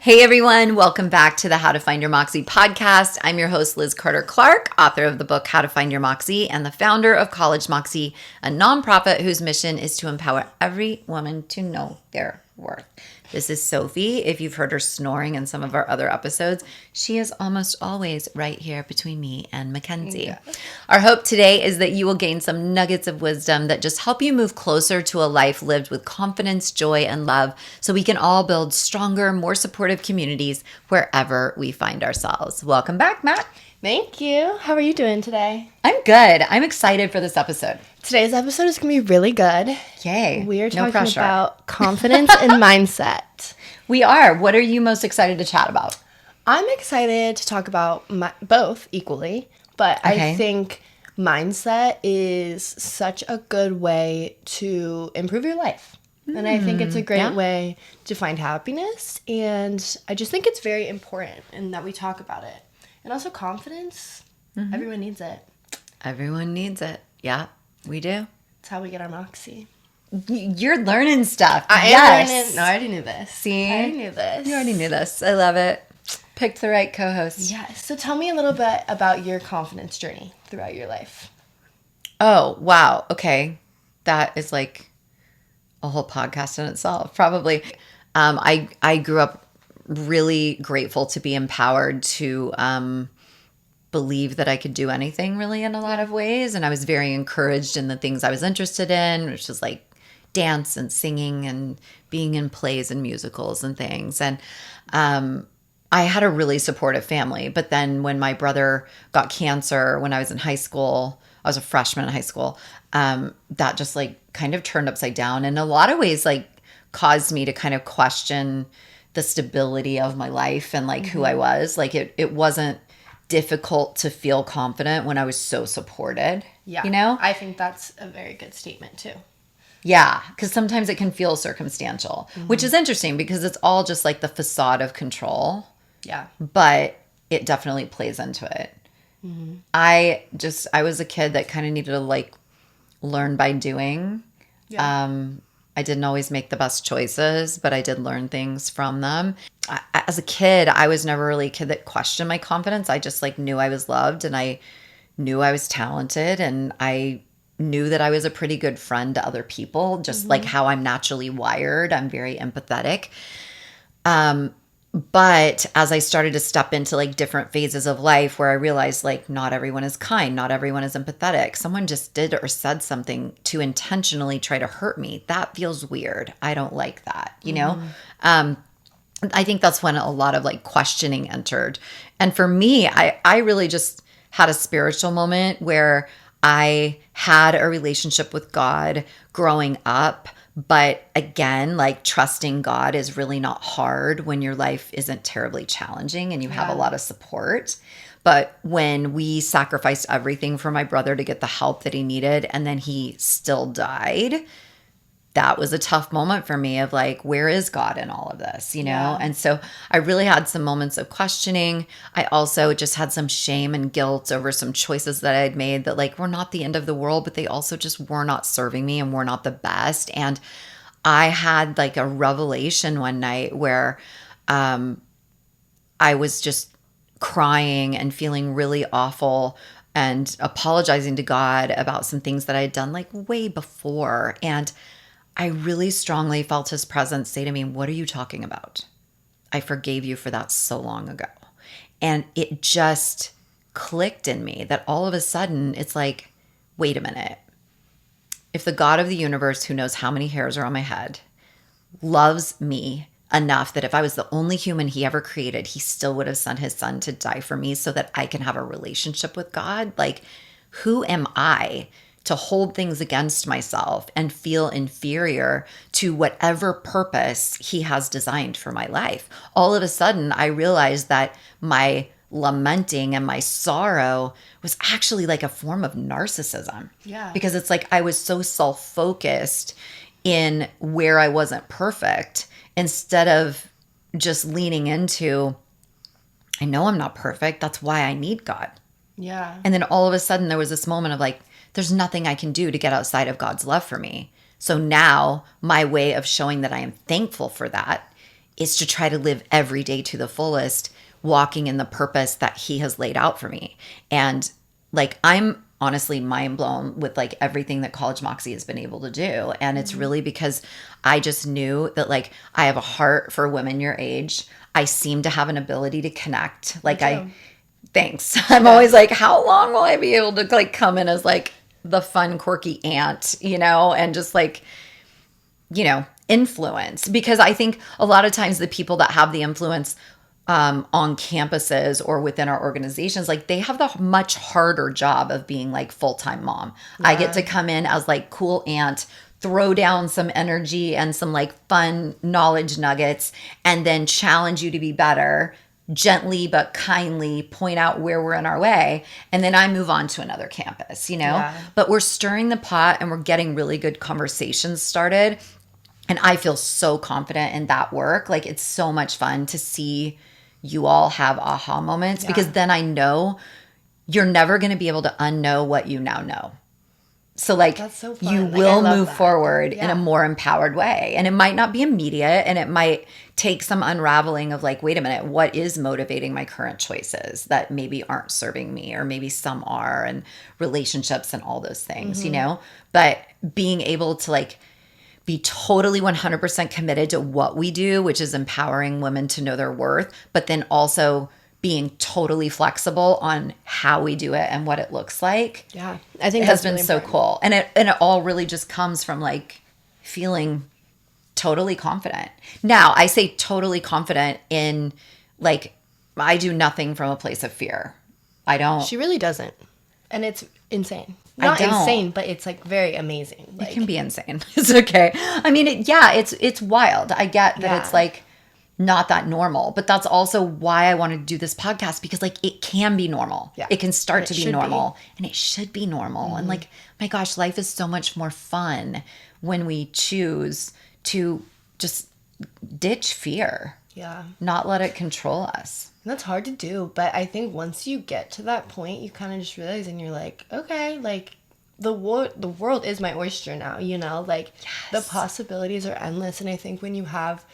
Hey everyone, welcome back to the How to Find Your Moxie podcast. I'm your host, Lizz Carter Clark, author of the book How to Find Your Moxie and the founder of College Moxie, a nonprofit whose mission is to empower every woman to know their worth. This is Sophie. If you've heard her snoring in some of our other episodes, she is almost always right here between me and Mackenzie. Yeah. Our hope today is that you will gain some nuggets of wisdom that just help you move closer to a life lived with confidence, joy, and love so we can all build stronger, more supportive communities wherever we find ourselves. Welcome back, Matt. Thank you. How are you doing today? I'm good. I'm excited for this episode. Today's episode is going to be really good. Yay. We are talking about confidence and mindset. We are. What are you most excited to chat about? I'm excited to talk about both equally, but okay. I think mindset is such a good way to improve your life. And I think it's a great way to find happiness. And I just think it's very important and that we talk about it. And also confidence. Everyone needs it. Everyone needs it. Yeah, we do. It's how we get our moxie. You're learning stuff. I am learning. No, I already knew this. See? I already knew this. You already knew this. I love it. Picked the right co-host. Yes. So tell me a little bit about your confidence journey throughout your life. Oh, wow. Okay. That is like a whole podcast in itself, probably. I grew up really grateful to be empowered to believe that I could do anything really in a lot of ways. And I was very encouraged in the things I was interested in, which was like dance and singing and being in plays and musicals and things. And I had a really supportive family. But then when my brother got cancer when I was in high school, I was a freshman in high school, that just like kind of turned upside down. And in a lot of ways like caused me to kind of question the stability of my life and like who I was. Like it wasn't difficult to feel confident when I was so supported. Yeah. You know? I think that's a very good statement too. Yeah. Because sometimes it can feel circumstantial, which is interesting because it's all just like the facade of control. Yeah. But it definitely plays into it. I was a kid that kind of needed to like learn by doing. Yeah. I didn't always make the best choices, but I did learn things from them. As a kid, I was never really a kid that questioned my confidence. I just like knew I was loved and I knew I was talented and I knew that I was a pretty good friend to other people, just like how I'm naturally wired. I'm very empathetic. But as I started to step into like different phases of life where I realized like not everyone is kind, not everyone is empathetic. Someone just did or said something to intentionally try to hurt me. That feels weird. I don't like that, you know? I think that's when a lot of like questioning entered. And for me, I really just had a spiritual moment where I had a relationship with God growing up. But again, like trusting God is really not hard when your life isn't terribly challenging and you have a lot of support. But when we sacrificed everything for my brother to get the help that he needed and then he still died, that was a tough moment for me of like, where is God in all of this, you know? Yeah. And so I really had some moments of questioning. I also just had some shame and guilt over some choices that I had made that like were not the end of the world, but they also just were not serving me and were not the best. And I had like a revelation one night where I was just crying and feeling really awful and apologizing to God about some things that I had done like way before. And I really strongly felt his presence say to me, "What are you talking about? I forgave you for that so long ago." And it just clicked in me that all of a sudden it's like, wait a minute. If the God of the universe, who knows how many hairs are on my head, loves me enough that if I was the only human he ever created, he still would have sent his son to die for me so that I can have a relationship with God, like, who am I to hold things against myself and feel inferior to whatever purpose he has designed for my life? All of a sudden, I realized that my lamenting and my sorrow was actually like a form of narcissism. Yeah. Because it's like I was so self-focused in where I wasn't perfect instead of just leaning into, I know I'm not perfect. That's why I need God. Yeah. And then all of a sudden there was this moment of like, there's nothing I can do to get outside of God's love for me. So now my way of showing that I am thankful for that is to try to live every day to the fullest, walking in the purpose that he has laid out for me. And like, I'm honestly mind blown with like everything that College Moxie has been able to do. And it's really because I just knew that like I have a heart for women your age. I seem to have an ability to connect. Like thanks. I'm always like, how long will I be able to like come in as like the fun, quirky aunt, and just like, influence? Because I think a lot of times the people that have the influence on campuses or within our organizations, like they have the much harder job of being like full-time mom. Yeah. I get to come in as like cool aunt, throw down some energy and some like fun knowledge nuggets, and then challenge you to be better, gently but kindly point out where we're in our way. And then I move on to another campus, Yeah. But we're stirring the pot and we're getting really good conversations started. And I feel so confident in that work. Like it's so much fun to see you all have aha moments, because then I know you're never going to be able to unknow what you now know. So like you will move forward in a more empowered way. And it might not be immediate, and it might take some unraveling of like, wait a minute, what is motivating my current choices that maybe aren't serving me, or maybe some are, and relationships and all those things, But being able to like be totally 100% committed to what we do, which is empowering women to know their worth, but then also being totally flexible on how we do it and what it looks like. Yeah, I think it has been really so cool. And it all really just comes from like feeling totally confident. Now, I say totally confident in like, I do nothing from a place of fear. I don't. She really doesn't. And it's insane. Not insane, but it's like very amazing. Like, it can be insane. It's okay. I mean, it's wild. I get that it's like not that normal, but that's also why I wanted to do this podcast, because like it can be normal. Yeah. It can start to be normal, and it should be normal. Mm-hmm. And like, my gosh, life is so much more fun when we choose to just ditch fear. Yeah. Not let it control us. And that's hard to do, but I think once you get to that point, you kind of just realize, and you're like, okay, like the world is my oyster now, like the possibilities are endless. And I think when you have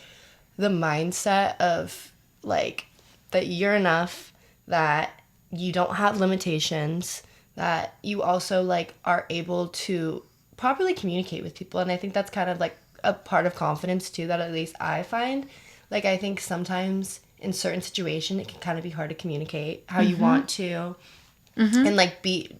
the mindset of like that you're enough, that you don't have limitations, that you also like are able to properly communicate with people. And I think that's kind of like a part of confidence too, that at least I find. Like, I think sometimes in certain situations, it can kind of be hard to communicate how you want to, and like be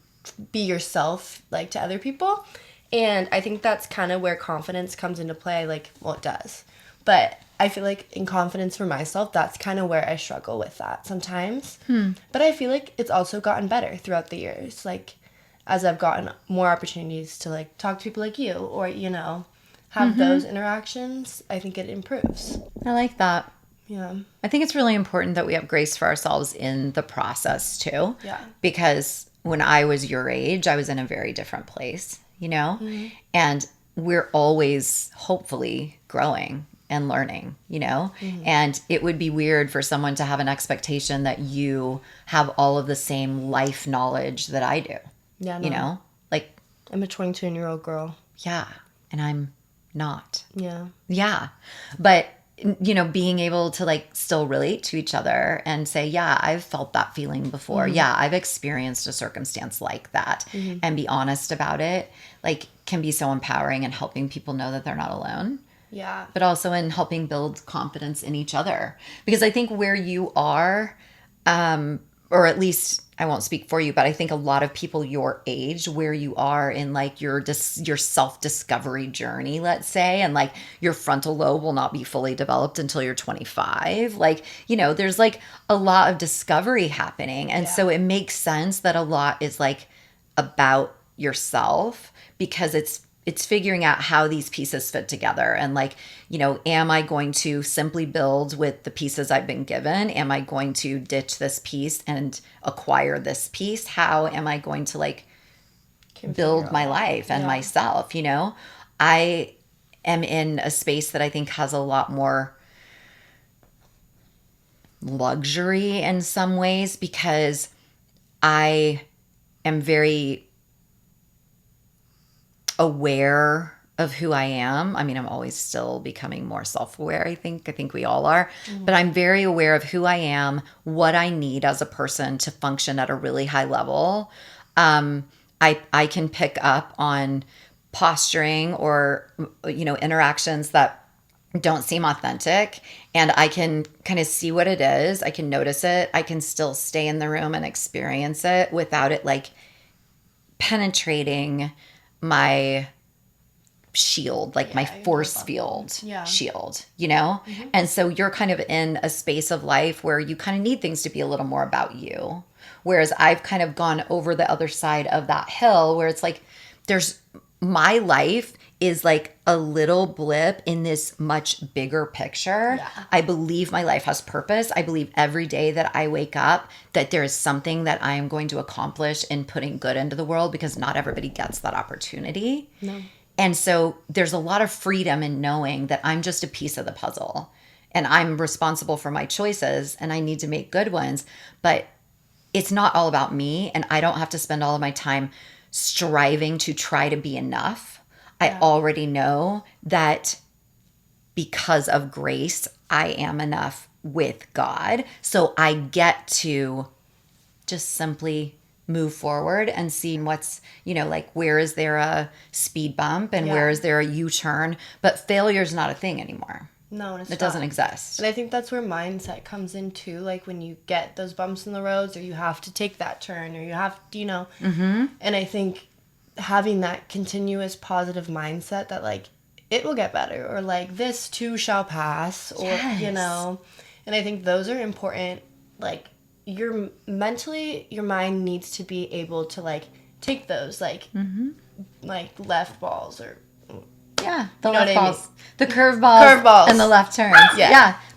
yourself, like to other people. And I think that's kind of where confidence comes into play. Like, well, it does, but I feel like in confidence for myself, that's kind of where I struggle with that sometimes. But I feel like it's also gotten better throughout the years. Like, as I've gotten more opportunities to like talk to people like you, or have those interactions, I think it improves. I like that. Yeah. I think it's really important that we have grace for ourselves in the process too. Yeah. Because when I was your age, I was in a very different place, And we're always hopefully growing and learning, And it would be weird for someone to have an expectation that you have all of the same life knowledge that I do. Yeah. No. Like, I'm a 22-year-old girl. Yeah. And I'm not. Yeah. Yeah. But being able to like still relate to each other and say, yeah, I've felt that feeling before. Yeah, I've experienced a circumstance like that, and be honest about it, like, can be so empowering and helping people know that they're not alone. Yeah. But also in helping build confidence in each other. Because I think where you are, or at least I won't speak for you, but I think a lot of people your age, where you are in like your self-discovery journey, let's say, and like your frontal lobe will not be fully developed until you're 25. Like, there's like a lot of discovery happening. And so it makes sense that a lot is like about yourself, because it's figuring out how these pieces fit together. And like, am I going to simply build with the pieces I've been given? Am I going to ditch this piece and acquire this piece? How am I going to like build my life and myself? I am in a space that I think has a lot more luxury in some ways, because I am very aware of who I am. I mean, I'm always still becoming more self-aware, I think. I think we all are. But I'm very aware of who I am, what I need as a person to function at a really high level. I can pick up on posturing or, interactions that don't seem authentic, and I can kind of see what it is. I can notice it. I can still stay in the room and experience it without it like penetrating my shield, like my force field shield, And so you're kind of in a space of life where you kind of need things to be a little more about you. Whereas I've kind of gone over the other side of that hill where it's like my life is like a little blip in this much bigger picture. Yeah. I believe my life has purpose. I believe every day that I wake up that there is something that I am going to accomplish in putting good into the world, because not everybody gets that opportunity. No. And so there's a lot of freedom in knowing that I'm just a piece of the puzzle and I'm responsible for my choices and I need to make good ones. But it's not all about me, and I don't have to spend all of my time striving to try to be enough. I already know that because of grace, I am enough with God. So I get to just simply move forward and see what's, like where is there a speed bump and where is there a U-turn? But failure is not a thing anymore. No, it doesn't exist. And I think that's where mindset comes in too. Like when you get those bumps in the roads, or you have to take that turn, or you have, And I think having that continuous positive mindset that like it will get better, or like this too shall pass, or and I think those are important. Like your mind needs to be able to like take those like left balls, or the left balls, the curve balls and the left turns.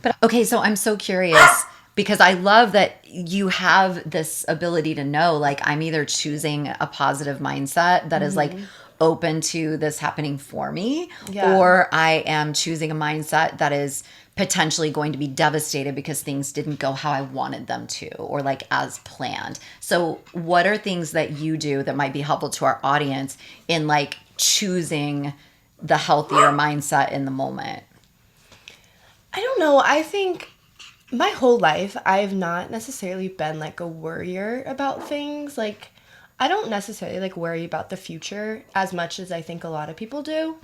But okay, so I'm so curious because I love that you have this ability to know, like, I'm either choosing a positive mindset that is like open to this happening for me, or I am choosing a mindset that is potentially going to be devastated because things didn't go how I wanted them to, or like as planned. So what are things that you do that might be helpful to our audience in like choosing the healthier mindset in the moment? I don't know. I think my whole life, I've not necessarily been like a worrier about things. Like, I don't necessarily like worry about the future as much as I think a lot of people do.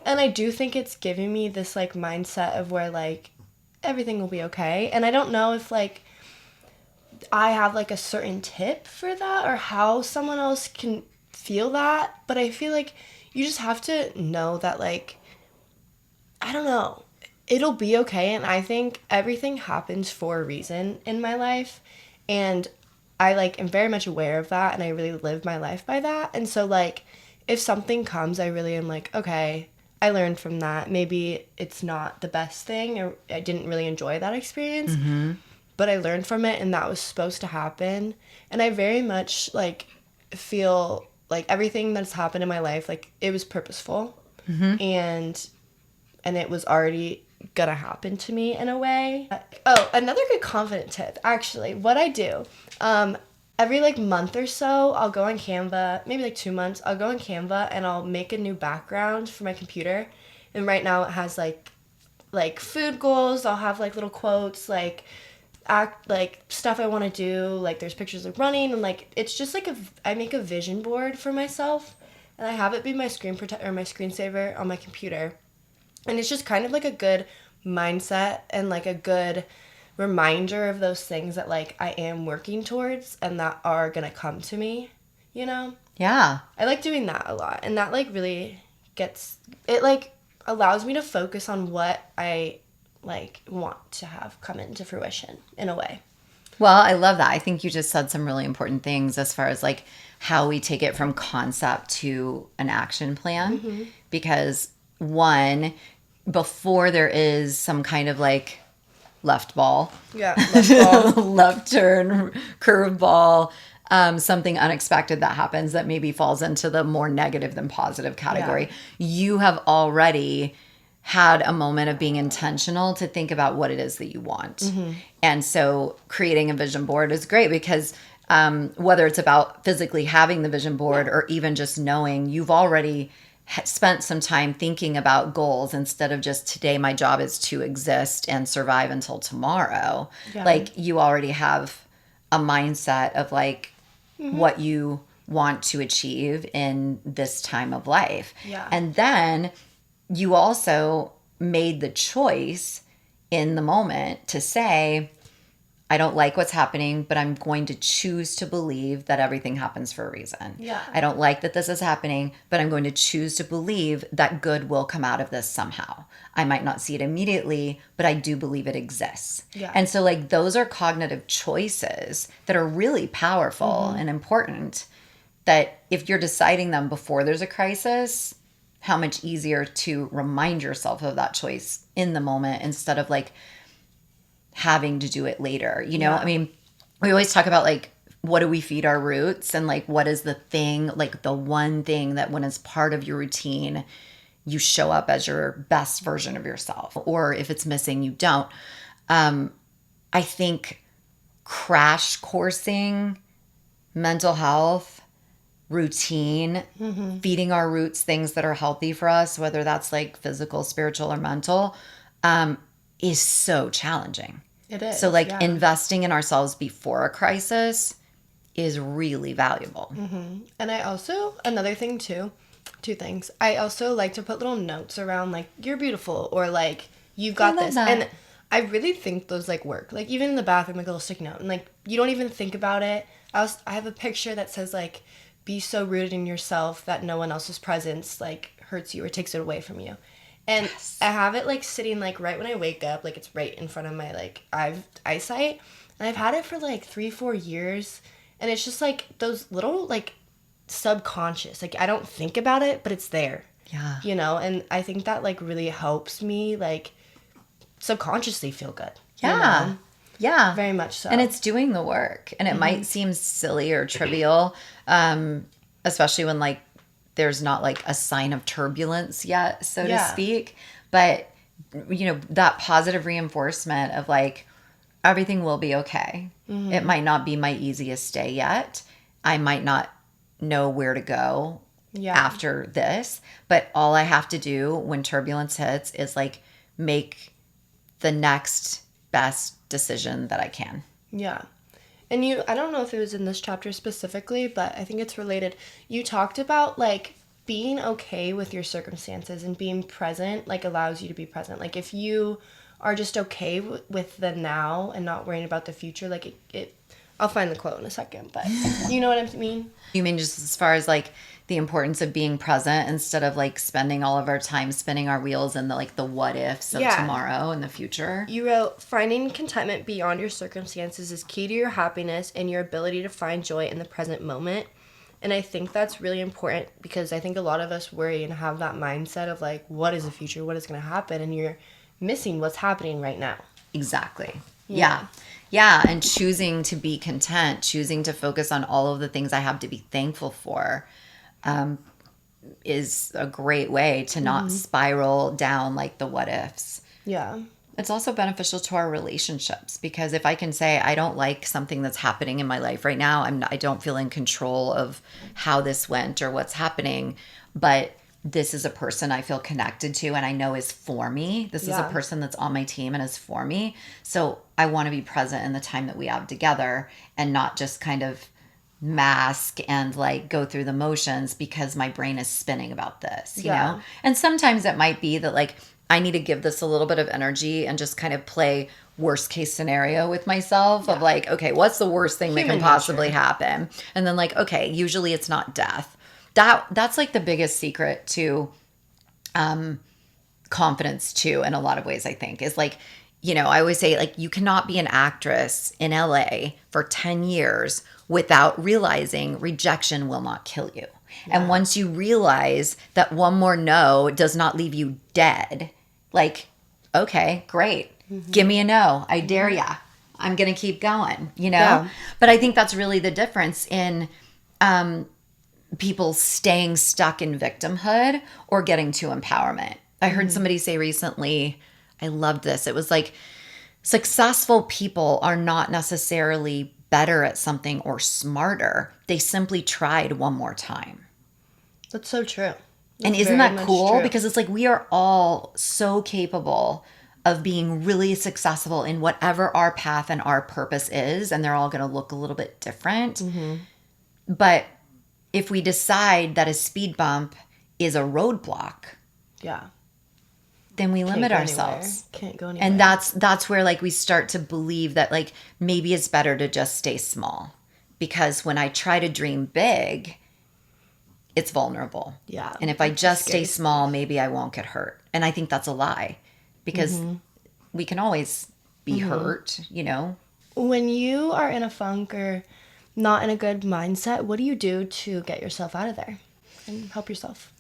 And I do think it's giving me this like mindset of where like everything will be okay. And I don't know if like I have like a certain tip for that or how someone else can feel that, but I feel like you just have to know that like, I don't know, it'll be okay. And I think everything happens for a reason in my life, and I like am very much aware of that, and I really live my life by that. And so like if something comes, I really am like, okay, I learned from that. Maybe it's not the best thing, or I didn't really enjoy that experience, but I learned from it, and that was supposed to happen. And I very much like feel like everything that's happened in my life, like it was purposeful, and it was already gonna happen to me in a way. Oh, another good confident tip, actually, what I do, every like month or so, I'll go on Canva, maybe like 2 months, I'll go on Canva and I'll make a new background for my computer. And right now it has like food goals. I'll have like little quotes, like stuff I want to do. Like there's pictures of running, and like it's just like I make a vision board for myself, and I have it be my my screensaver on my computer. And it's just kind of like a good mindset and like a good reminder of those things that like I am working towards and that are gonna come to me, Yeah. I like doing that a lot, and that like really allows me to focus on what I like want to have come into fruition in a way. Well, I love that. I think you just said some really important things as far as like how we take it from concept to an action plan, because one, before there is some kind of like left ball, left turn, curve ball, something unexpected that happens that maybe falls into the more negative than positive category. You have already had a moment of being intentional to think about what it is that you want. And so creating a vision board is great because whether it's about physically having the vision board or even just knowing, you've already spent some time thinking about goals instead of just today my job is to exist and survive until tomorrow. Yeah. Like you already have a mindset of like what you want to achieve in this time of life. Yeah. And then you also made the choice in the moment to say, I don't like what's happening, but I'm going to choose to believe that everything happens for a reason. Yeah. I don't like that this is happening, but I'm going to choose to believe that good will come out of this somehow. I might not see it immediately, but I do believe it exists. Yeah. And so like those are cognitive choices that are really powerful and important, that if you're deciding them before there's a crisis, how much easier to remind yourself of that choice in the moment instead of like having to do it later. You know, Yeah. I mean, we always talk about like, what do we feed our roots? And like, what is the thing, like the one thing that when it's part of your routine, you show up as your best version of yourself. Or if it's missing, you don't. I think crash coursing, mental health, routine, feeding our roots things that are healthy for us, whether that's like physical, spiritual, or mental, is so challenging. It is. So like yeah. investing in ourselves before a crisis is really valuable. And I also, another thing too, two things. I also like to put little notes around like, you're beautiful, or like, you've got this. that. And I really think those like work. Like even in the bathroom, like a little sticky note. And like, you don't even think about it. I have a picture that says like, be so rooted in yourself that no one else's presence like hurts you or takes it away from you. And I have it like sitting like right when I wake up, like it's right in front of my like eyesight. And I've had it for like 3-4 years. And it's just like those little like subconscious, like I don't think about it, but it's there. Yeah. You know, and I think that like really helps me like subconsciously feel good. Yeah. You know? Yeah. Very much so. And it's doing the work. And it might seem silly or trivial, especially when like there's not like a sign of turbulence yet, so to speak. But, you know, that positive reinforcement of like, everything will be okay. It might not be my easiest day yet. I might not know where to go after this. But all I have to do when turbulence hits is like make the next best decision that I can. Yeah. And I don't know if it was in this chapter specifically, but I think it's related. You talked about like being okay with your circumstances and being present, like allows you to be present. Like if you are just okay with the now and not worrying about the future, like it I'll find the quote in a second, but you know what I mean? You mean just as far as like the importance of being present instead of like spending all of our time spinning our wheels in the like the what ifs of tomorrow and the future? You wrote, finding contentment beyond your circumstances is key to your happiness and your ability to find joy in the present moment. And I think that's really important because I think a lot of us worry and have that mindset of like, what is the future? What is going to happen? And you're missing what's happening right now. Exactly. Yeah. And choosing to be content, choosing to focus on all of the things I have to be thankful for, is a great way to not spiral down like the what ifs. Yeah. It's also beneficial to our relationships because if I can say I don't like something that's happening in my life right now, I don't feel in control of how this went or what's happening, but this is a person I feel connected to and I know is for me. This is a person that's on my team and is for me. So I want to be present in the time that we have together and not just kind of mask and like go through the motions because my brain is spinning about this, you know? And sometimes it might be that like I need to give this a little bit of energy and just kind of play worst case scenario with myself of like, okay, what's the worst thing that can possibly happen? And then like, okay, usually it's not death. That's like the biggest secret to confidence too, in a lot of ways, I think, is like, you know, I always say like you cannot be an actress in LA for 10 years without realizing rejection will not kill you. Yeah. And once you realize that one more no does not leave you dead, like, okay, great. Give me a no. I dare ya. I'm going to keep going, you know? Yeah. But I think that's really the difference in people staying stuck in victimhood or getting to empowerment. I heard somebody say recently, I loved this. It was like, successful people are not necessarily better at something or smarter. They simply tried one more time. That's so true. And That's isn't very that much cool? true. Because it's like we are all so capable of being really successful in whatever our path and our purpose is. And they're all going to look a little bit different. But if we decide that a speed bump is a roadblock, Yeah. then we Can't limit go ourselves. anywhere. Can't go anywhere. And that's where like we start to believe that like maybe it's better to just stay small. Because when I try to dream big, it's vulnerable. Yeah. And if I That's just a stay scary small, maybe I won't get hurt. And I think that's a lie because we can always be hurt, you know? When you are in a funk or not in a good mindset, what do you do to get yourself out of there and help yourself?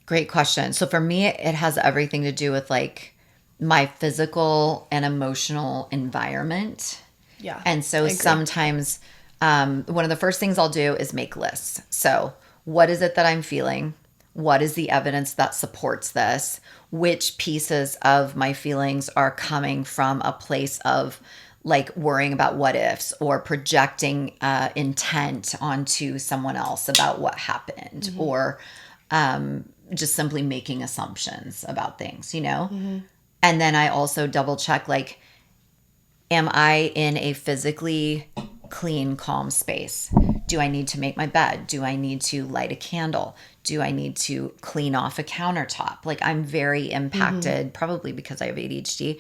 Great question. So for me, it has everything to do with like my physical and emotional environment. Yeah. And so I agree. sometimes one of the first things I'll do is make lists. So, what is it that I'm feeling? What is the evidence that supports this? Which pieces of my feelings are coming from a place of like worrying about what ifs or projecting intent onto someone else about what happened or just simply making assumptions about things, you know? And then I also double check like, am I in a physically clean, calm space? Do I need to make my bed? Do I need to light a candle? Do I need to clean off a countertop? Like I'm very impacted, probably because I have ADHD.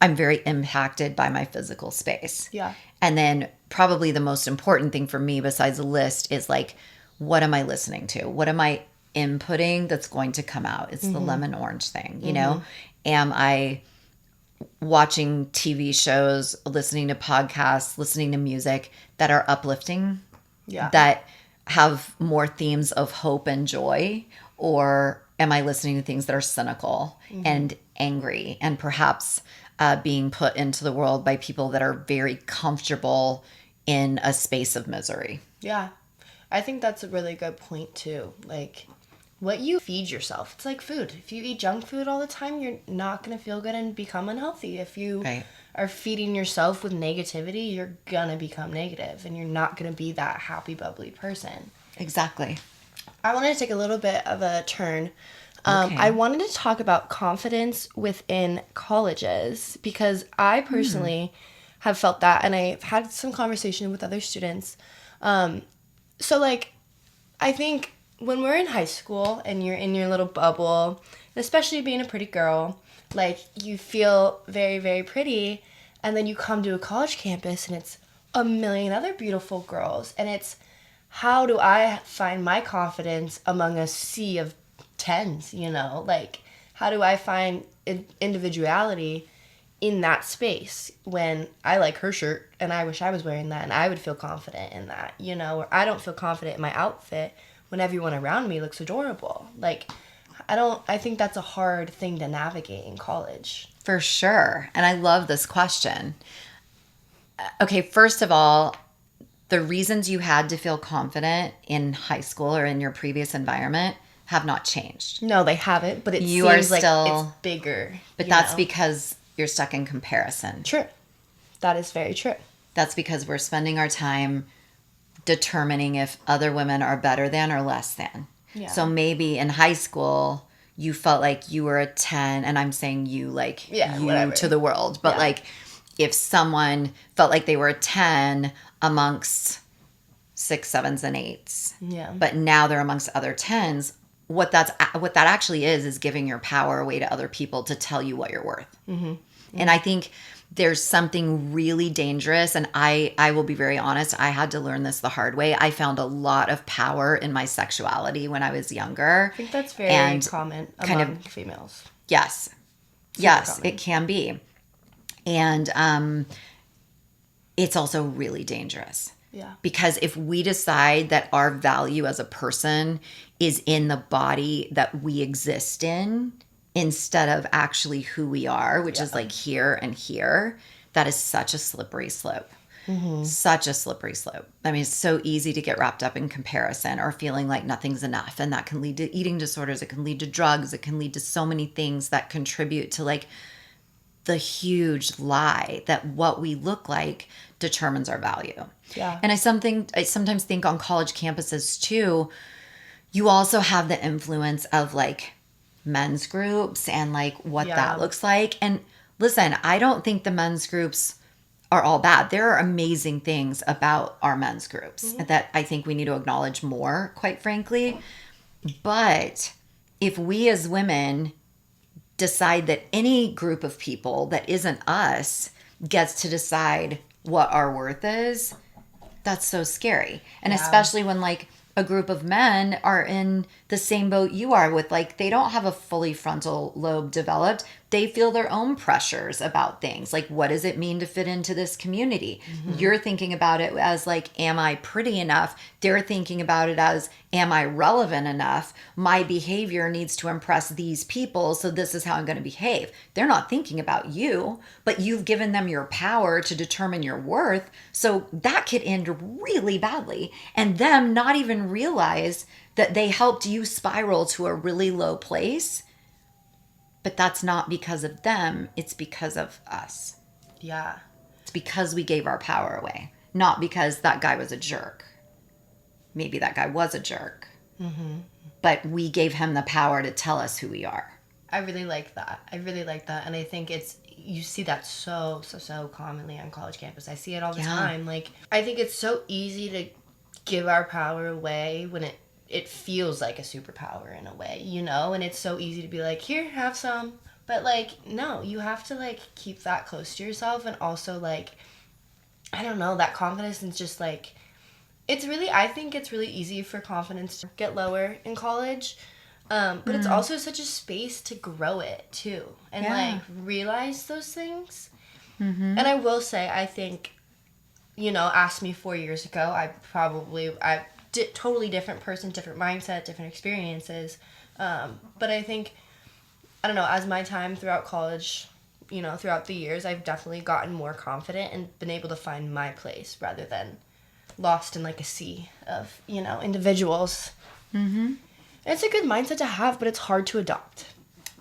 I'm very impacted by my physical space. Yeah. And then probably the most important thing for me besides a list is like, what am I listening to? What am I inputting that's going to come out? It's the lemon orange thing, you know? Am I watching TV shows, listening to podcasts, listening to music that are uplifting, Yeah. that have more themes of hope and joy? Or am I listening to things that are cynical and angry and perhaps being put into the world by people that are very comfortable in a space of misery? Yeah. I think that's a really good point too. Like what you feed yourself. It's like food. If you eat junk food all the time, you're not going to feel good and become unhealthy. If you Right. are feeding yourself with negativity, you're going to become negative and you're not going to be that happy, bubbly person. Exactly. I wanted to take a little bit of a turn. Okay. I wanted to talk about confidence within colleges because I personally have felt that, and I've had some conversation with other students. So, like, I think when we're in high school and you're in your little bubble, especially being a pretty girl, like, you feel very, very pretty, and then you come to a college campus and it's a million other beautiful girls, and it's, how do I find my confidence among a sea of tens, you know? Like, how do I find individuality in that space when I like her shirt and I wish I was wearing that and I would feel confident in that, you know? Or I don't feel confident in my outfit when everyone around me looks adorable. Like, I think that's a hard thing to navigate in college. For sure. And I love this question. Okay, first of all, the reasons you had to feel confident in high school or in your previous environment have not changed. No, they haven't, but it You seems are like still- it's bigger. But you that's know? because you're stuck in comparison. True. That is very true. That's because we're spending our time determining if other women are better than or less than. Yeah. So maybe in high school, you felt like you were a 10, and I'm saying you like Yeah, you whatever. to the world. But Yeah. like if someone felt like they were a 10 amongst 6, 7s, and 8s, Yeah. but now they're amongst other 10s, what that actually is giving your power away to other people to tell you what you're worth. And I think there's something really dangerous, and I will be very honest, I had to learn this the hard way. I found a lot of power in my sexuality when I was younger. I think that's very And common kind among of- females. Yes. Yes, common. it can be. And it's also really dangerous. Yeah. Because if we decide that our value as a person is in the body that we exist in instead of actually who we are, which is like here and here, that is such a slippery slope. Such a slippery slope. I mean, it's so easy to get wrapped up in comparison or feeling like nothing's enough. And that can lead to eating disorders. It can lead to drugs. It can lead to so many things that contribute to like the huge lie that what we look like determines our value. Yeah. And I sometimes think on college campuses too, you also have the influence of like men's groups and like what that Yeah. looks like. And listen, I don't think the men's groups are all bad. There are amazing things about our men's groups that I think we need to acknowledge more, quite frankly. But if we as women decide that any group of people that isn't us gets to decide what our worth is, that's so scary. And Yeah. especially when like a group of men are in the same boat you are with, like they don't have a fully frontal lobe developed. They feel their own pressures about things. Like, what does it mean to fit into this community? You're thinking about it as like, am I pretty enough? They're thinking about it as, am I relevant enough? My behavior needs to impress these people, so this is how I'm going to behave. They're not thinking about you, but you've given them your power to determine your worth. So that could end really badly. And them not even realize that they helped you spiral to a really low place. But that's not because of them, it's because of us. Yeah. It's because we gave our power away, not because that guy was a jerk. Maybe that guy was a jerk, but we gave him the power to tell us who we are. I really like that. I really like that. And I think you see that so commonly on college campus. I see it all the time. Like, I think it's so easy to give our power away when it feels like a superpower in a way, you know? And it's so easy to be like, here, have some. But, like, no, you have to, like, keep that close to yourself. And also, like, I don't know, that confidence is just, like, I think it's really easy for confidence to get lower in college. But it's also such a space to grow it, too. And, like, realize those things. And I will say, I think, you know, asked me 4 years ago, totally different person, different mindset, different experiences. But I think, I don't know, as my time throughout college, you know, throughout the years, I've definitely gotten more confident and been able to find my place rather than lost in like a sea of, you know, individuals. And it's a good mindset to have, but it's hard to adopt.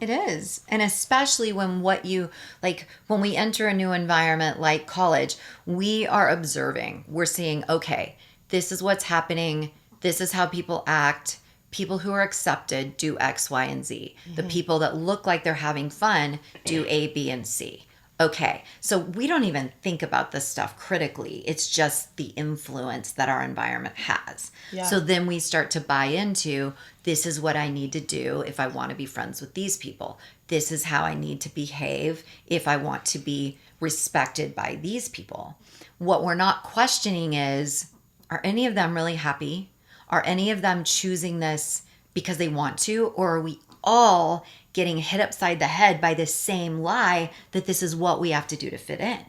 It is. And especially when when we enter a new environment like college, we are observing. We're seeing, okay, this is what's happening. This is how people act. People who are accepted do X, Y, and Z. The people that look like they're having fun do A, B, and C. Okay, so we don't even think about this stuff critically. It's just the influence that our environment has. Yeah. So then we start to buy into, this is what I need to do if I want to be friends with these people. This is how I need to behave if I want to be respected by these people. What we're not questioning is, are any of them really happy? Are any of them choosing this because they want to? Or are we all getting hit upside the head by this same lie that this is what we have to do to fit in?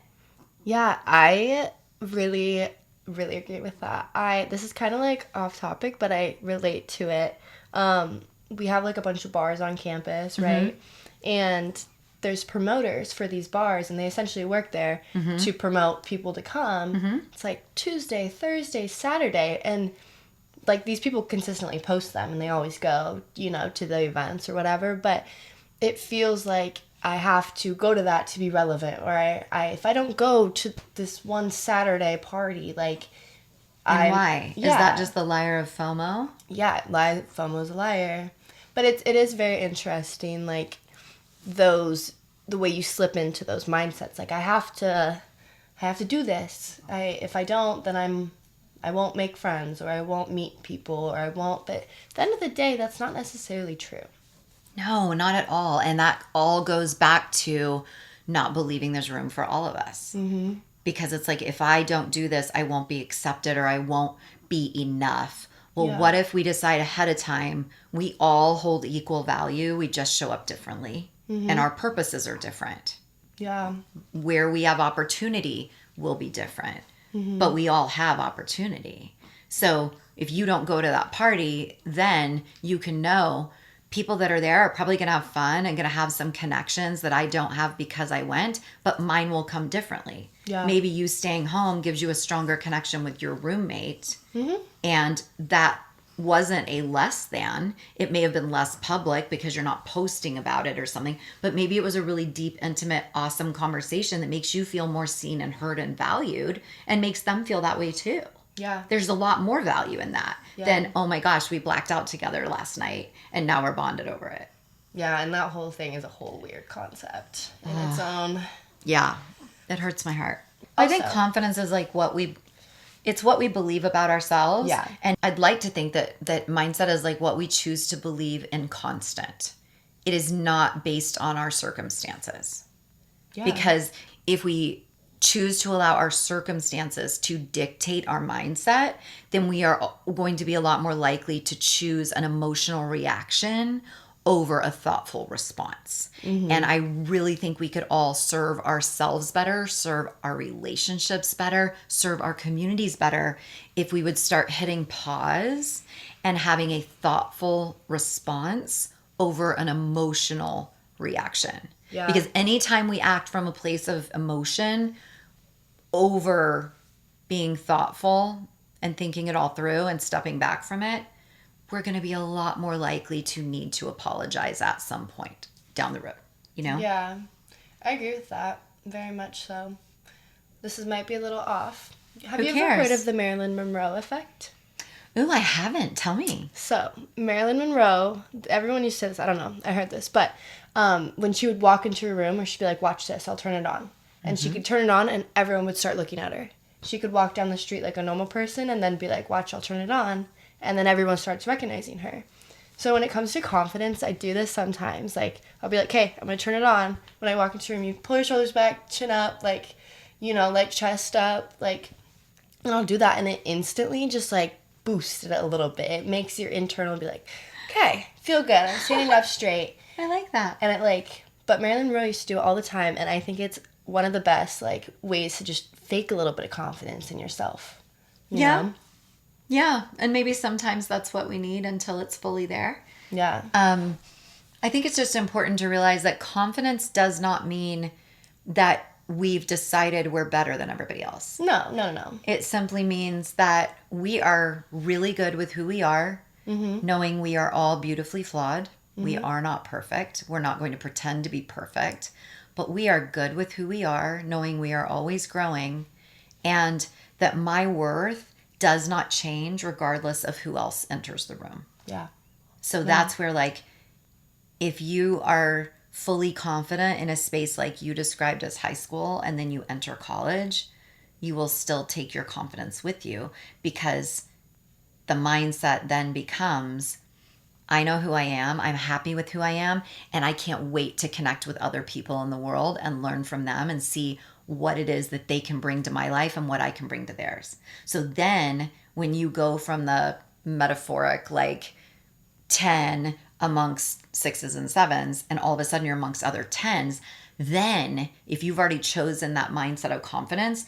Yeah, I really, really agree with that. This is kind of like off topic, but I relate to it. We have like a bunch of bars on campus, right? And there's promoters for these bars, and they essentially work there to promote people to come. It's like Tuesday, Thursday, Saturday, and like these people consistently post them, and they always go, you know, to the events or whatever. But it feels like I have to go to that to be relevant, or I if I don't go to this one Saturday party, like, And why? Is that just the liar of FOMO? Yeah, FOMO's a liar. But it is very interesting, like, the way you slip into those mindsets. Like, I have to do this. If I don't, then I won't make friends, or I won't meet people, or I won't. But at the end of the day, that's not necessarily true. No, not at all. And that all goes back to not believing there's room for all of us. Because it's like, if I don't do this, I won't be accepted, or I won't be enough. Well, what if we decide ahead of time we all hold equal value, we just show up differently, and our purposes are different? Yeah. Where we have opportunity will be different, but we all have opportunity. So if you don't go to that party, then you can know people that are there are probably going to have fun and going to have some connections that I don't have because I went, but mine will come differently. Yeah. Maybe you staying home gives you a stronger connection with your roommate, and that wasn't a less than. It may have been less public because you're not posting about it or something, but maybe it was a really deep, intimate, awesome conversation that makes you feel more seen and heard and valued, and makes them feel that way too. Yeah. There's a lot more value in that than, oh my gosh, we blacked out together last night and now we're bonded over it. Yeah, and that whole thing is a whole weird concept in its own. Yeah, it hurts my heart. Also, I think confidence is like it's what we believe about ourselves. Yeah. And I'd like to think that mindset is like what we choose to believe in constant. It is not based on our circumstances. Yeah. Because if we choose to allow our circumstances to dictate our mindset, then we are going to be a lot more likely to choose an emotional reaction over a thoughtful response. Mm-hmm. And I really think we could all serve ourselves better, serve our relationships better, serve our communities better if we would start hitting pause and having a thoughtful response over an emotional reaction. Yeah. Because anytime we act from a place of emotion over being thoughtful and thinking it all through and stepping back from it, we're going to be a lot more likely to need to apologize at some point down the road, you know? Yeah, I agree with that. Very much so. Might be a little off. Have you ever heard of the Marilyn Monroe effect? Ooh, I haven't. Tell me. So, Marilyn Monroe, everyone used to say this, I don't know, I heard this, but when she would walk into a room where she'd be like, watch this, I'll turn it on. And she could turn it on and everyone would start looking at her. She could walk down the street like a normal person and then be like, watch, I'll turn it on. And then everyone starts recognizing her. So when it comes to confidence, I do this sometimes. Like, I'll be like, okay, I'm going to turn it on. When I walk into a room, you pull your shoulders back, chin up, like, you know, like chest up, like, and I'll do that. And it instantly just like boosts it a little bit. It makes your internal be like, okay, feel good. I'm standing up straight. I like that. And it like, but Marilyn Monroe used to do it all the time. And I think it's one of the best like ways to just fake a little bit of confidence in yourself. You know? Yeah, and maybe sometimes that's what we need until it's fully there. Yeah. I think it's just important to realize that confidence does not mean that we've decided we're better than everybody else. No. It simply means that we are really good with who we are, knowing we are all beautifully flawed. Mm-hmm. We are not perfect. We're not going to pretend to be perfect, but we are good with who we are, knowing we are always growing, and that my worth does not change regardless of who else enters the room. Yeah. So that's where, like, if you are fully confident in a space like you described as high school and then you enter college, you will still take your confidence with you because the mindset then becomes, I know who I am, I'm happy with who I am, and I can't wait to connect with other people in the world and learn from them and see what it is that they can bring to my life and what I can bring to theirs. So then when you go from the metaphoric like 10 amongst 6s and 7s and all of a sudden you're amongst other 10s, then if you've already chosen that mindset of confidence,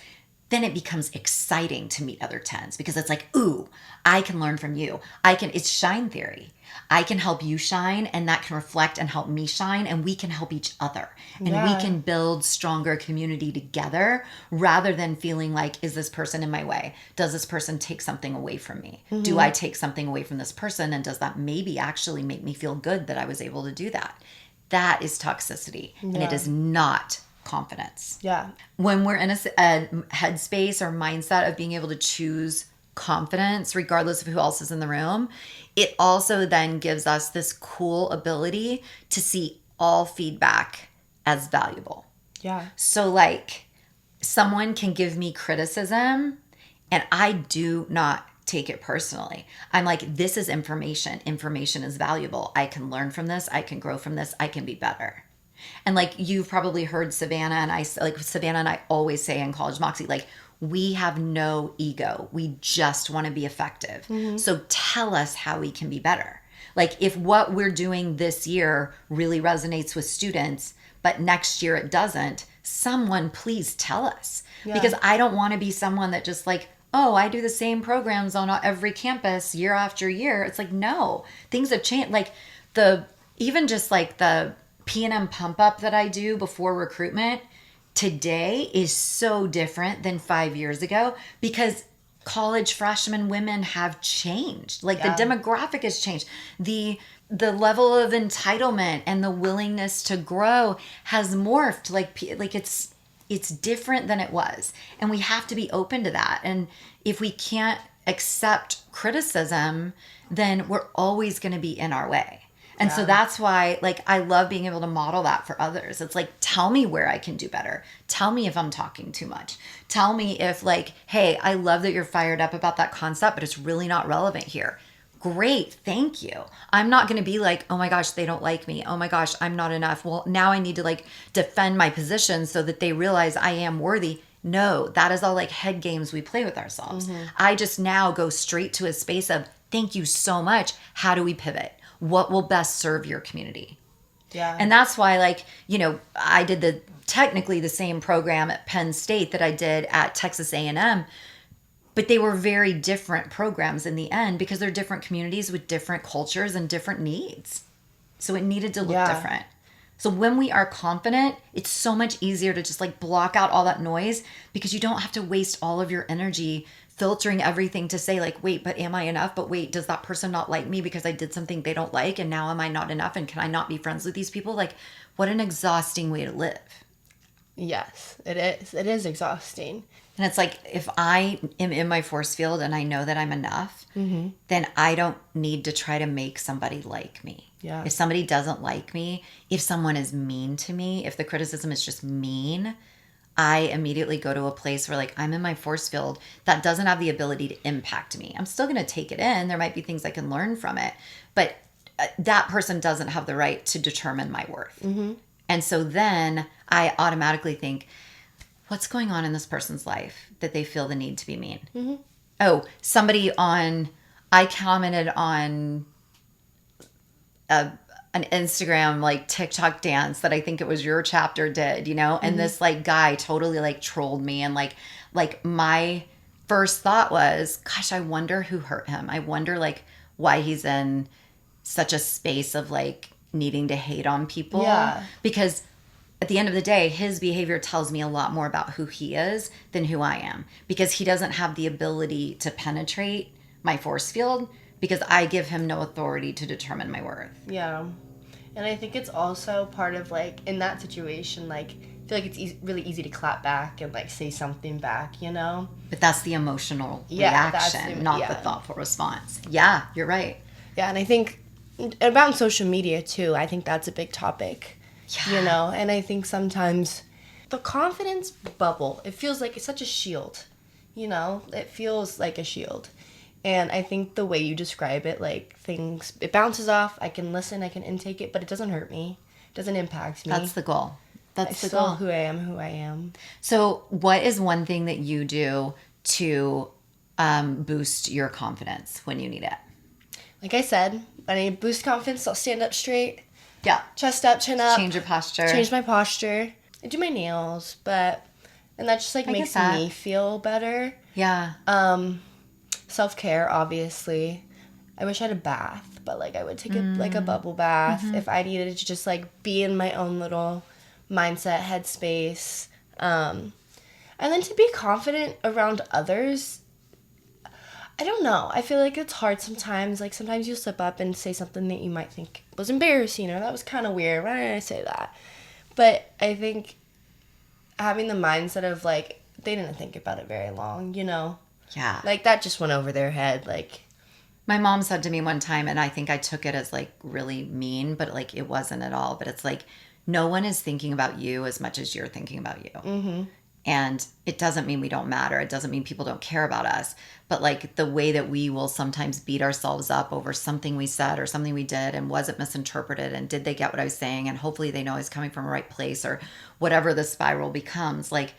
then it becomes exciting to meet other 10s because it's like, ooh, I can learn from you. It's shine theory. I can help you shine and that can reflect and help me shine and we can help each other. And we can build stronger community together rather than feeling like, is this person in my way? Does this person take something away from me? Mm-hmm. Do I take something away from this person? And does that maybe actually make me feel good that I was able to do that? That is toxicity and it is not confidence. Yeah. When we're in a headspace or mindset of being able to choose confidence, regardless of who else is in the room, it also then gives us this cool ability to see all feedback as valuable. Yeah. So like someone can give me criticism and I do not take it personally. I'm like, this is information. Information is valuable. I can learn from this. I can grow from this. I can be better. And like you've probably heard Savannah and I always say in College Moxie, like, we have no ego. We just want to be effective. Mm-hmm. So tell us how we can be better. Like if what we're doing this year really resonates with students, but next year it doesn't, someone please tell us. Yeah. Because I don't want to be someone that just like, oh, I do the same programs on every campus year after year. It's like, no, things have changed. Like even just like the P&M pump up that I do before recruitment today is so different than 5 years ago because college freshmen women have changed. Like the demographic has changed. The level of entitlement and the willingness to grow has morphed. Like it's different than it was. And we have to be open to that. And if we can't accept criticism, then we're always going to be in our way. And so that's why, like, I love being able to model that for others. It's like, tell me where I can do better. Tell me if I'm talking too much. Tell me if, like, hey, I love that you're fired up about that concept, but it's really not relevant here. Great, thank you. I'm not going to be like, oh my gosh, they don't like me. Oh my gosh, I'm not enough. Well, now I need to, like, defend my position so that they realize I am worthy. No, that is all like head games we play with ourselves. I just now go straight to a space of, thank you so much. How do we pivot? What will best serve your community? Yeah. And that's why, like, you know, I did technically the same program at Penn State that I did at Texas A&M, but they were very different programs in the end because they're different communities with different cultures and different needs. So it needed to look different. So when we are confident, it's so much easier to just like block out all that noise because you don't have to waste all of your energy filtering everything to say like, wait, but am I enough? But wait, does that person not like me because I did something they don't like? And now am I not enough? And can I not be friends with these people? Like, what an exhausting way to live. Yes, it is. It is exhausting. And it's like, if I am in my force field and I know that I'm enough, then I don't need to try to make somebody like me. Yeah. If somebody doesn't like me, if someone is mean to me, if the criticism is just mean, I immediately go to a place where like I'm in my force field that doesn't have the ability to impact me. I'm still going to take it in. There might be things I can learn from it, but that person doesn't have the right to determine my worth. And so then I automatically think, what's going on in this person's life that they feel the need to be mean? Oh, I commented on an Instagram like TikTok dance that I think it was your chapter did, you know, and this like guy totally like trolled me, and like my first thought was, gosh, I wonder who hurt him. I wonder like why he's in such a space of like needing to hate on people. Yeah. Because at the end of the day, his behavior tells me a lot more about who he is than who I am, because he doesn't have the ability to penetrate my force field because I give him no authority to determine my worth. Yeah. And I think it's also part of like in that situation, like I feel like it's really easy to clap back and like say something back, you know? But that's the emotional reaction, not the thoughtful response. Yeah, you're right. Yeah, and I think about social media too, I think that's a big topic, you know? And I think sometimes the confidence bubble, it feels like it's such a shield, you know? It feels like a shield. And I think the way you describe it, like things, it bounces off, I can listen, I can intake it, but it doesn't hurt me. It doesn't impact me. That's the goal. That's the goal. Who I am. So what is one thing that you do to boost your confidence when you need it? Like I said, I need to boost confidence, I'll stand up straight. Yeah. Chest up, chin up. Change your posture. Change my posture. I do my nails, and that just like makes me feel better. Yeah. Self-care, obviously. I wish I had a bath, but like I would take like a bubble bath if I needed to just like be in my own little mindset, headspace. And then to be confident around others, I don't know. I feel like it's hard sometimes. Like sometimes you'll slip up and say something that you might think was embarrassing or that was kind of weird. Why did I say that? But I think having the mindset of like, they didn't think about it very long, you know? Yeah. Like that just went over their head. Like my mom said to me one time, and I think I took it as like really mean, but like it wasn't at all. But it's like, no one is thinking about you as much as you're thinking about you. And it doesn't mean we don't matter. It doesn't mean people don't care about us. But like the way that we will sometimes beat ourselves up over something we said or something we did, and was it misinterpreted, and did they get what I was saying, and hopefully they know I was coming from a right place, or whatever the spiral becomes, like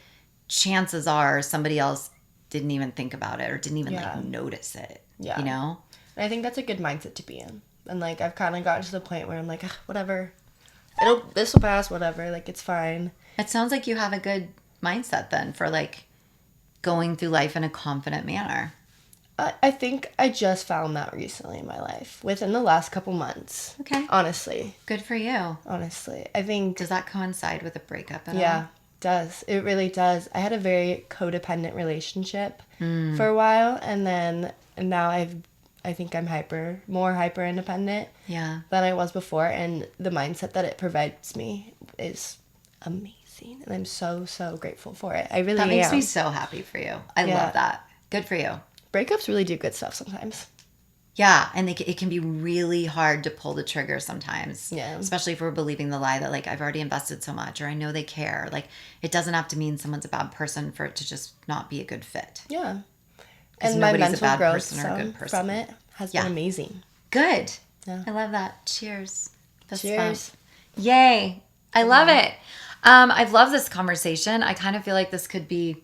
chances are somebody else didn't even think about it or didn't even like notice it. Yeah. You know? And I think that's a good mindset to be in. And like I've kind of gotten to the point where I'm like, whatever. This will pass, whatever. Like it's fine. It sounds like you have a good mindset then for like going through life in a confident manner. I think I just found that recently in my life, within the last couple months. Okay. Honestly. Good for you. Honestly. I think. Does that coincide with a breakup at all? Yeah. Does. It really does. I had a very codependent relationship for a while, and now I think I'm more hyper independent than I was before, and the mindset that it provides me is amazing. amazing. And I'm so, so grateful for it. I really That makes am. me so happy for you. I love that. Good for you. Breakups really do good stuff sometimes. Yeah, and it can be really hard to pull the trigger sometimes. Yeah. Especially if we're believing the lie that, like, I've already invested so much, or I know they care. Like, it doesn't have to mean someone's a bad person for it to just not be a good fit. Yeah. And my nobody's a mental bad growth person or a good person. from it has been amazing. Good. Yeah. I love that. Cheers. Cheers. Fun. Yay. I love it. I've loved this conversation. I kind of feel like this could be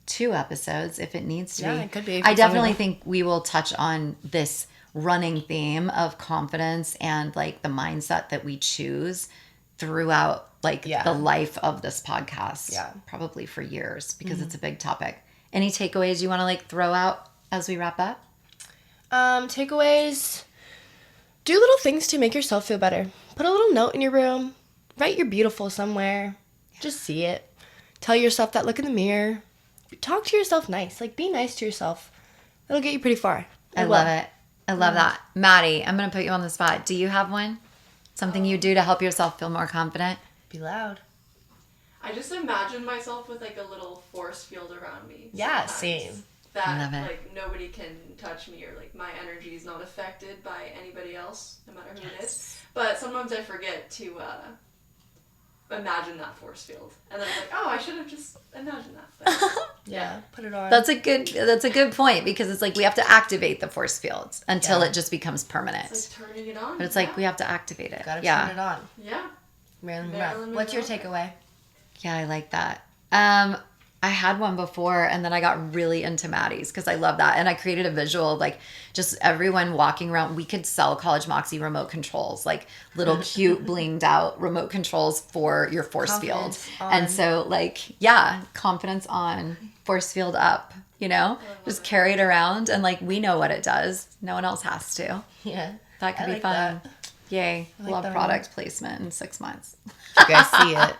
2 episodes if it needs to be. Yeah, it could be. I definitely think we will touch on this running theme of confidence and like the mindset that we choose throughout like the life of this podcast. Yeah. Probably for years because it's a big topic. Any takeaways you want to like throw out as we wrap up? Takeaways. Do little things to make yourself feel better. Put a little note in your room. Write you're beautiful somewhere. Just see it. Tell yourself that, look in the mirror. Talk to yourself nice. Like, be nice to yourself. It'll get you pretty far. I love it. I love that. Maddie, I'm going to put you on the spot. Do you have one? Something you do to help yourself feel more confident? Be loud. I just imagine myself with like a little force field around me. Yeah, sometimes. same. That like nobody can touch me, or like my energy is not affected by anybody else, no matter who it is. But sometimes I forget to imagine that force field, and then I'm like, oh, I should have just imagined that. Yeah, put it on. That's a good point, because it's like we have to activate the force fields until it just becomes permanent. It's like turning it on. But it's like we have to activate it. Gotta turn it on. Yeah. Marilyn Monroe. What's your takeaway? Yeah, I like that. I had one before, and then I got really into Maddie's because I love that. And I created a visual of like just everyone walking around. We could sell College Moxie remote controls, like little cute blinged out remote controls for your force field. And so like, confidence on, force field up, just carry it around. And like, we know what it does. No one else has to. Yeah. That could be like fun. that. Yay. Love product placement in 6 months. You guys see it.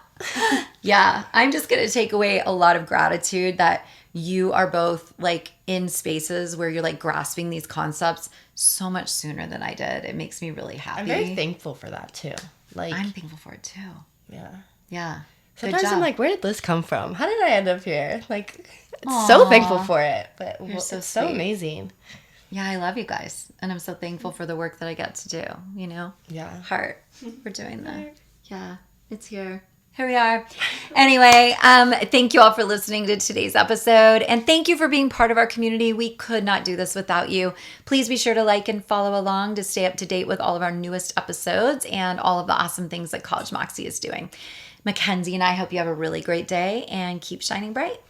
Yeah, I'm just going to take away a lot of gratitude that you are both like in spaces where you're like grasping these concepts so much sooner than I did. It makes me really happy. I'm very thankful for that too. Like, I'm thankful for it too. Yeah. Yeah. Sometimes I'm like, where did this come from? How did I end up here? Like, so thankful for it. But it's so amazing. Yeah, I love you guys. And I'm so thankful for the work that I get to do, Yeah. Heart. We're doing that. Yeah, it's here. Here we are. Anyway, thank you all for listening to today's episode. And thank you for being part of our community. We could not do this without you. Please be sure to like and follow along to stay up to date with all of our newest episodes and all of the awesome things that College Moxie is doing. Mackenzie and I hope you have a really great day and keep shining bright.